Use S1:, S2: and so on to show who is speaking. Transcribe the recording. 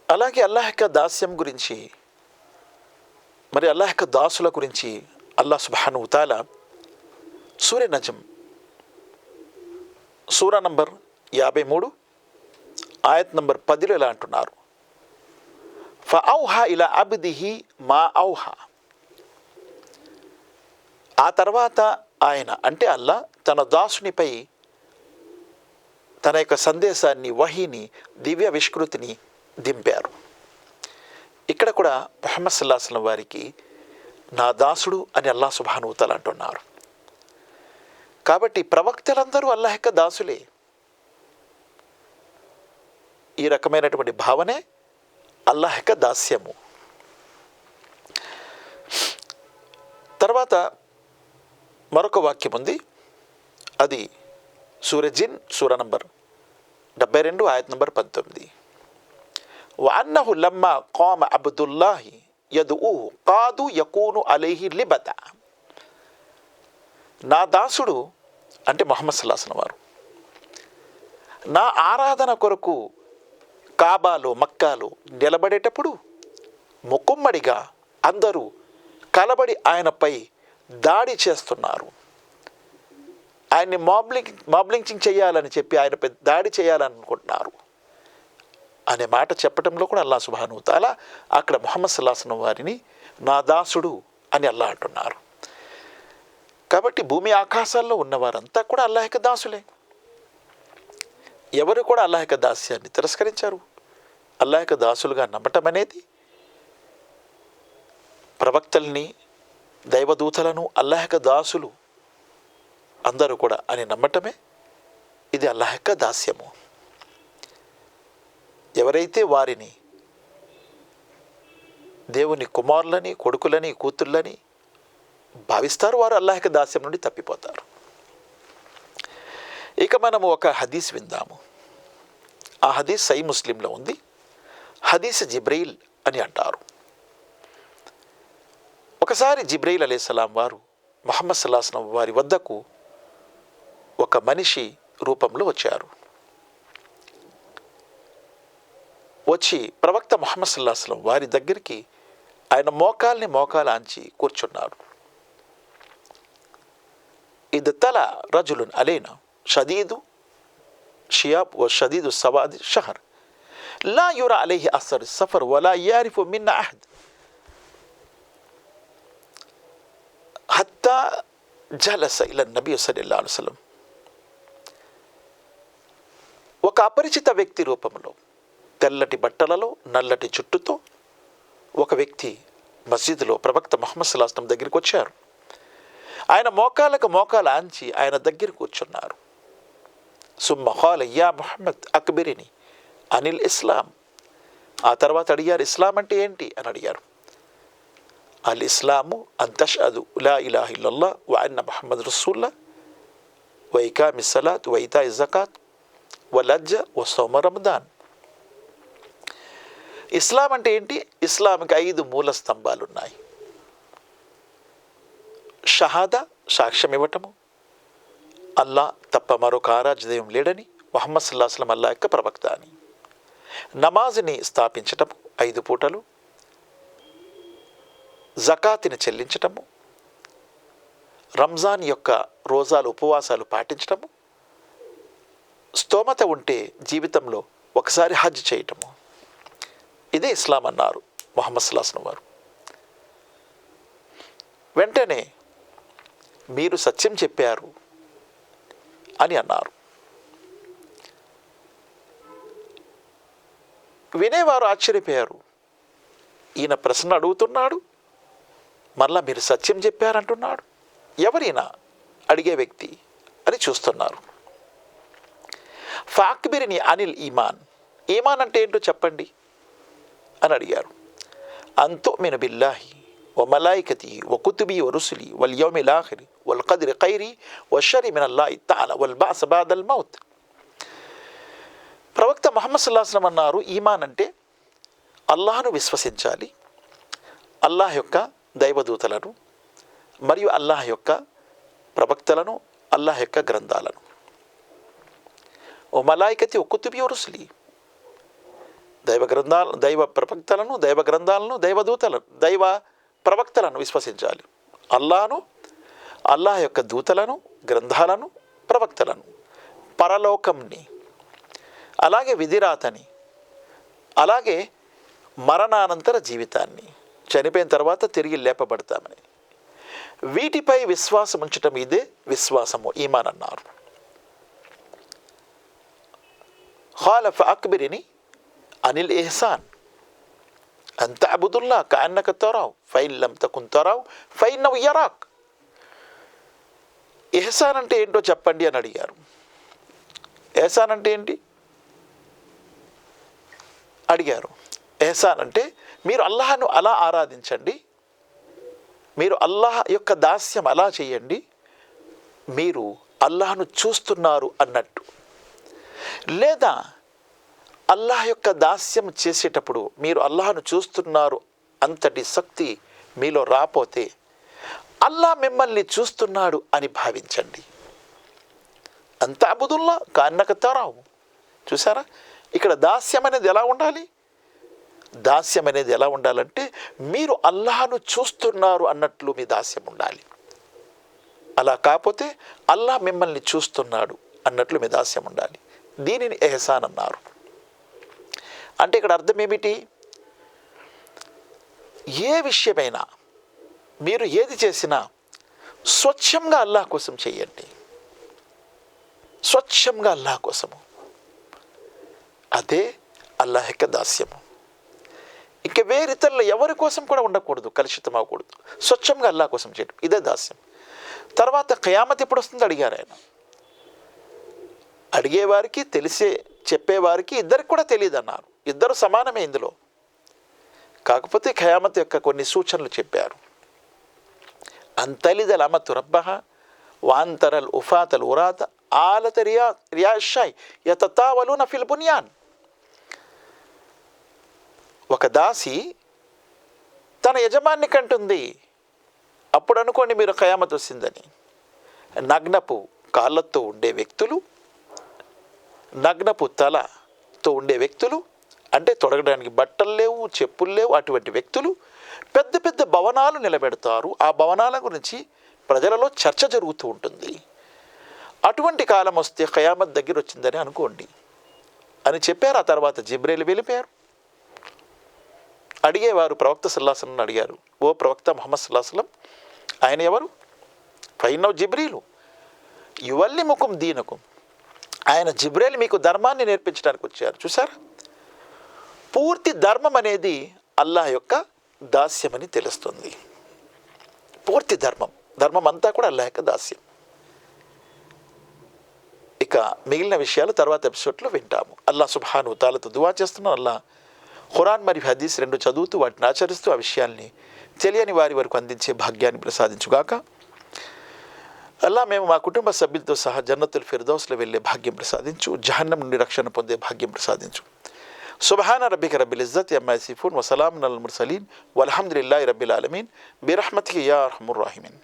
S1: అలాగే అల్లాహ్ యొక్క దాస్యం గురించి, మరి అల్లాహ్ యొక్క దాసుల గురించి అల్లాహ్ సుబ్హానహు వ తఆలా సూర నజ్మ్ సూరా నంబర్ 53 ఆయత్ నంబర్ 10లో ఇలా అంటున్నారు, ఫఔహా ఇలా అబ్దిహి మా ఔహా. ఆ తర్వాత ఆయన అంటే అల్లా తన దాసునిపై తన యొక్క సందేశాన్ని, వహీని, దివ్య విష్కృతిని దింపారు. ఇక్కడ కూడా ముహమ్మద్ సల్లల్లాహు అలైహి వసల్లం వారికి నా దాసుడు అని అల్లాహ్ సుబ్హానహు వ తఆలా అంటున్నారు. కాబట్టి ప్రవక్తలందరూ అల్లాహ్ యొక్క దాసులే. ఈ రకమైనటువంటి భావనే అల్లాహ్ యొక్క దాస్యము. తర్వాత మరొక వాక్యం ఉంది, అది సూర జిన్ సూర నంబర్ 72 ఆయత్ నంబర్ 19. వఅన్నహు లమ్మా ఖామ అబ్దుల్లాహి యద్ఊహు కాదు యకూను అలైహి లిబతా. నా దాసుడు అంటే ముహమ్మద్ సల్లల్లాహు అలైహి వసల్లం వారు నా ఆరాధన కొరకు కాబాలో, మక్కాలో నిలబడేటప్పుడు ముకుమ్మడిగా అందరూ కలబడి ఆయనపై దాడి చేస్తున్నారు. ఆయన్ని మాబ్లించింగ్ చేయాలని చెప్పి ఆయనపై దాడి చేయాలనుకుంటున్నారు అనే మాట చెప్పడంలో కూడా అల్లాహ్ సుబ్హానహు వ తఆలా అక్కడ ముహమ్మద్ సల్లల్లాహు అలైహి వసల్లం వారిని నా దాసుడు అని అల్లాహ్ అంటున్నారు. కాబట్టి భూమి ఆకాశాల్లో ఉన్నవారంతా కూడా అల్లాహ్ యొక్క దాసులే. ఎవరు కూడా అల్లాహ్ యొక్క దాస్యాన్ని తిరస్కరించారు. అల్లాహ్ యొక్క దాసులుగా నమ్మటం అనేది, ప్రవక్తల్ని, దైవదూతలను అల్లాహ్ యొక్క దాసులు అందరూ కూడా అని నమ్మటమే ఇది అల్లాహ్ యొక్క దాస్యము. ఎవరైతే వారిని దేవుని కుమారులని, కొడుకులని, కూతుళ్ళని భావిస్తారో వారు అల్లాహ్ యొక్క దాస్యం నుండి తప్పిపోతారు. ఇక మనము ఒక హదీస్ విందాము. ఆ హదీస్ సహీ ముస్లింలో ఉంది. హదీస్ జిబ్రీల్ అని అంటారు. ఒకసారి జిబ్రీల్ అలైహిస్సలాం వారు ముహమ్మద్ సల్లల్లాహు అలైహి వసల్లం వారి వద్దకు ఒక మనిషి రూపంలో వచ్చారు. వచ్చి ప్రవక్త ముహమ్మద్ సల్లల్లాహు అలైహి వసల్లం వారి దగ్గరికి ఆయన మోకాలాంచి కూర్చున్నారు. ఇది తల రజులున్ అలైనా షదీదు షియాబ్ వ షదీదు సవాద్ షహర్ లా యురా అలైహి అసర్ సఫర్ వలా యారిఫు మిన్న అహద్ హత్తా జలస ఇల నబీ సల్లల్లాహు అలైహి వసల్లం. ఒక అపరిచిత వ్యక్తి రూపంలో, తెల్లటి బట్టలలో, నల్లటి జుట్టుతో ఒక వ్యక్తి మస్జిద్లో ప్రవక్త ముహమ్మద్ సల్లల్లాహు అలైహి వసల్లం దగ్గరికి వచ్చారు. ఆయన మోకాలు ఆంచి ఆయన దగ్గర కూర్చున్నారు. సుమ్మ ఖాల యా ముహమ్మద్ అక్బిరిని అనిల్ ఇస్లాం. ఆ తర్వాత అడిగారు, ఇస్లాం అంటే ఏంటి అని అడిగారు. అల్ ఇస్లాము అన్ తష్హదు లా ఇలాహ ఇల్లల్లాహ్ వ అన్న ముహమ్మద్ రసూలుల్లాహ్ వ ఇకామిస్ సలాత్ వ ఇతాఇ జకాత్ వ లజ్జ వ సౌమ రమదాన్. ఇస్లాం అంటే ఏంటి? ఇస్లాంకి 5 మూల స్తంభాలు ఉన్నాయి. షహాదా, సాక్ష్యం ఇవ్వటము, అల్లా తప్ప మరొక ఆరాధ్యదైవం లేడని, ముహమ్మద్ సల్లల్లాహు అలైహి వసల్లం అల్లా యొక్క ప్రవక్త అని. నమాజ్ని స్థాపించటము 5 పూటలు, జకాతిని చెల్లించటము, రంజాన్ యొక్క రోజాలు, ఉపవాసాలు పాటించటము, స్తోమత ఉంటే జీవితంలో ఒకసారి హజ్ చేయటము. ఇదే ఇస్లాం అన్నారు ముహమ్మద్ సల్లల్లాహు అలైహి వసల్లం వారు. వెంటనే మీరు సత్యం చెప్పారు అని అన్నారు. వినేవారు ఆశ్చర్యపోయారు. ఈయన ప్రశ్న అడుగుతున్నాడు, మరలా మీరు సత్యం చెప్పారంటున్నాడు, ఎవరైనా అడిగే వ్యక్తి అని చూస్తున్నారు. ఫాక్బిరిని అనిల్ ఈమాన్. ఈమాన్ అంటే ఏంటో చెప్పండి అని అడిగారు. అంతుమిను బిల్లాహి వ మలాయికతిహి వ కుతుబి వ రుసులి వల్ యౌమిల్ ఆఖిరి వల్ ఖద్రి ఖైరి వ షర్రి మినల్లాహి తఆలా వల్ బఅస్ బఅదల్ మౌత్. ప్రవక్త ముహమ్మద్ సల్లల్లాహు అలైహి వసల్లం అన్నారు, ఈమాన్ అంటే అల్లాహ్ను విశ్వసించాలి, అల్లాహ్ యొక్క దైవదూతలను మరియు అల్లాహ్ యొక్క ప్రవక్తలను, అల్లాహ్ యొక్క గ్రంథాలను, ఓ మలాయికతి ఓ కుతుబి ఓ రుసులి, దైవ ప్రవక్తలను, దైవ గ్రంథాలను, దైవదూతలను, దైవ ప్రవక్తలను విశ్వసించాలి. అల్లాహ్ యొక్క దూతలను, గ్రంథాలను, ప్రవక్తలను, పరలోకంని, అలాగే విధిరాతని, అలాగే మరణానంతర జీవితాన్ని, చనిపోయిన తర్వాత తిరిగి లేపబడతామని, వీటిపై విశ్వాసం ఉంచటం ఇదే విశ్వాసము, ఈమాన్ అన్నారు. ఖాల ఫఅక్బిరిని అనిల్ ఇహ్సాన్ అన్ తఅబుదుల్లాహ్ కఅన్నక తరాహు ఫఇన్ లమ్ తకున్ తరాహు ఫఇన్నహు యరాక్. ఇహ్సాన్ అంటే ఏంటో చెప్పండి అని అడిగారు. ఇహ్సాన్ అంటే ఏంటి అడిగారు. ఇహ్సాన్ అంటే మీరు అల్లాహ్ను అలా ఆరాధించండి, మీరు అల్లాహ్ యొక్క దాస్యం అలా చేయండి, మీరు అల్లాహ్ను చూస్తున్నారు అన్నట్టు. లేదా అల్లాహ్ యొక్క దాస్యం చేసేటప్పుడు మీరు అల్లాహ్ను చూస్తున్నారు అంతటి శక్తి మీలో రాపోతే అల్లాహ్ మిమ్మల్ని చూస్తున్నాడు అని భావించండి. అంత అబుదుల్లా కన్నక తరావు. చూసారా, ఇక్కడ దాస్యం అనేది ఎలా ఉండాలి? దాస్యం అనేది ఎలా ఉండాలంటే మీరు అల్లాహ్ను చూస్తున్నారు అన్నట్లు మీ దాస్యం ఉండాలి. అలా కాకపోతే అల్లాహ్ మిమ్మల్ని చూస్తున్నాడు అన్నట్లు మీ దాస్యం ఉండాలి. దీనిని ఎహసాన్ అన్నారు. అంటే ఇక్కడ అర్థం ఏమిటి? ఏ విషయమైనా మీరు ఏది చేసినా స్వచ్ఛంగా అల్లాహ్ కోసం చేయండి, స్వచ్ఛంగా అల్లాహ్ కోసము. అదే అల్లాహ్ యొక్క దాస్యము. ఇక వేరితరులు ఎవరి కోసం కూడా ఉండకూడదు, కలుషితం అవ్వకూడదు. స్వచ్ఛంగా అల్లాహ్ కోసం చేయడం, ఇదే దాస్యం. తర్వాత ఖయామత్ ఎప్పుడు వస్తుంది అడిగారు ఆయన. అడిగేవారికి తెలిసే, చెప్పేవారికి ఇద్దరికి కూడా తెలియదు అన్నారు. ఇద్దరు సమానమే ఇందులో. కాకపోతే ఖయామత్ యొక్క కొన్ని సూచనలు చెప్పారు. అంతలిదల్ అమతు రబ్బహ వాంతరల్ ఉఫాతల్ ఉరాత ఆలత రియాషాయ్ యతతావలూన ఫిల్ బునియాన్. ఒక దాసి తన యజమాని కంటుంది, అప్పుడు అనుకోండి మీరు ఖయామత్ వస్తుందని. నగ్నపు కాళ్ళతో ఉండే వ్యక్తులు, నగ్నపు తలతో ఉండే వ్యక్తులు, అంటే తొడగడానికి బట్టలు లేవు, చెప్పులు లేవు, అటువంటి వ్యక్తులు పెద్ద పెద్ద భవనాలు నిలబెడతారు. ఆ భవనాల గురించి ప్రజలలో చర్చ జరుగుతూ ఉంటుంది. అటువంటి కాలం వస్తే ఖయామత్ దగ్గర వచ్చిందని అనుకోండి అని చెప్పారు. ఆ తర్వాత జిబ్రీల్ వెళ్ళిపోయారు. అడిగేవారు ప్రవక్త సల్లల్లాహు అలైహి వసల్లం అడిగారు, ఓ ప్రవక్త ముహమ్మద్ సల్లల్లాహు అలైహి వసల్లం, ఆయన ఎవరు? ఫైన్నహు జిబ్రీలు యువల్లిముకుం దీనకుం. ఆయన జిబ్రీల్ మీకు ధర్మాన్ని నేర్పించడానికి వచ్చారు. చూసారా, పూర్తి ధర్మం అనేది అల్లాహ్ యొక్క దాస్యమని తెలుస్తుంది. పూర్తి ధర్మం అంతా కూడా అల్లాహ్ యొక్క దాస్యం. ఇక మిగిలిన విషయాలు తర్వాత ఎపిసోడ్లో వింటాము. అల్లాహ్ సుబ్హానహు తాలాతో దువా చేస్తున్నాను, అల్లాహ్ ఖురాన్ మరియు హదీస్ రెండు చదువుతూ వాటిని ఆచరిస్తూ ఆ విషయాల్ని తెలియని వారి వరకు అందించే భాగ్యాన్ని ప్రసాదించుగాక. అల్లాహ్ మేము మా కుటుంబ సభ్యులతో సహా జన్నతుల్ ఫిర్దౌస్లో వెళ్ళే భాగ్యం ప్రసాదించు, జహన్నం నుండి రక్షణ పొందే భాగ్యం ప్రసాదించు. సుబ్హాన రబ్బిక రబ్బిల్ ఇజ్జతి అమ్మా యసిఫూన్ వసలామున్ అలల్ ముర్సలీన్ వల్హమ్దులిల్లాహి రబ్బిల్ ఆలమీన్ బిరహ్మతిక యా అర్హముర్ రాహిమీన్.